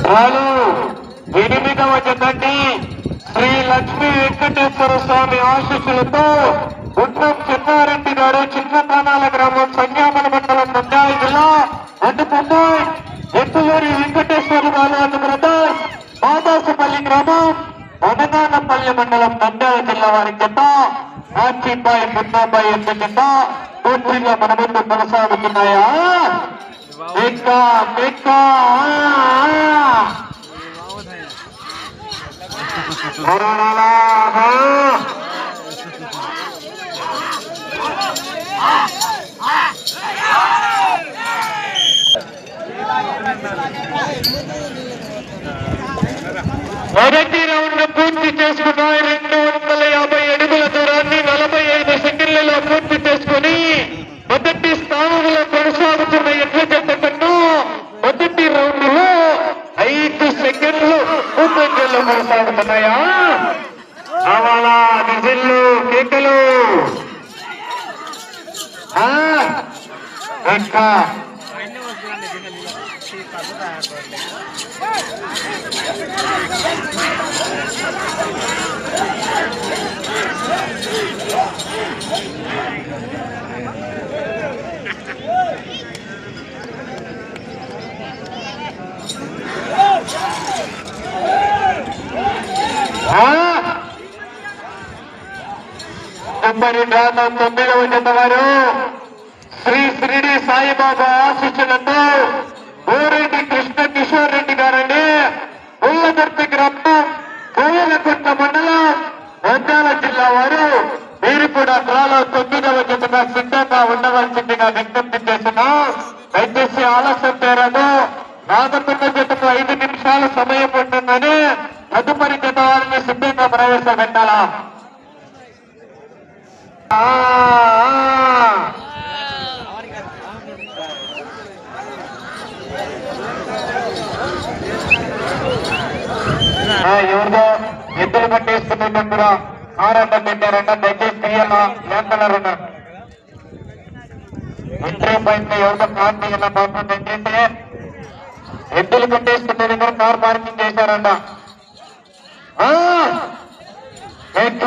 వాళ్ళు 8వ జతండి శ్రీ లక్ష్మీ వెంకటేశ్వర స్వామి ఆశీస్సులతో గుండం చెన్నారెడ్డి గారు చిన్నపానాల గ్రామం సంజ్ఞాపన మండలం నంద్యాల జిల్లా అందుకుంటూ ఎత్తులూరి వెంకటేశ్వర గారు బ్రదర్స్ బాదాసుపల్లి గ్రామం వనగానపల్లి మండలం నంద్యాల జిల్లా వారి జత నాచిబాయి మున్నాబాయి ఎంత జత పూర్తిగా మన ముందు కొనసాగుతున్నాయా మొదటి రౌండ్ పూర్తి చేసుకున్నాయి. 250 అడుగుల దూరాన్ని 45 సెకండ్లలో పూర్తి చేసుకుని మొదటి స్థానంలో కొనసాగుతున్న ఎడ్ల జత కన్నా మొదటి రౌండ్ లో 5 సెకండ్లు ముందంజల్లో కొనసాగుతున్నాయా? అవాలా నిజల్లు కేకలు ఇంకా నెంబరు 9వ జత వారు శ్రీ శ్రీడి సాయిబాబా ఆశీస్సులతో ఊరెడ్డి కృష్ణ కిషోర్ రెడ్డి గారండి ఉల్లదుర్తి గ్రామం కోయలకుంట మండలం నంద్యాల జిల్లా వారు మీరు కూడా త్రాలో 9వ జతగా సిద్ధంగా ఉండవలసిందిగా విజ్ఞప్తి చేస్తున్నాం. దయచేసి ఆలస్యం పేరదు. రాగతున్న జతకు 5 నిమిషాల సమయం ఉంటుందని తదుపరి జత వారిని సిద్ధంగా ప్రవేశపెట్టాలా? ఎవరిదో ఎద్దులు పట్టేసుకున్నాం కూడా ఆరాటం పెట్టారన్న దయచేసి తీయాల లేకలరన్న ఎంట్రీ పాయింట్ ఎవరిదో కార్ తీయాల పాపం ఏంటంటే ఎద్దులు పట్టేసుకున్న దగ్గర కార్ పార్కింగ్ చేశారన్న. ఎక్క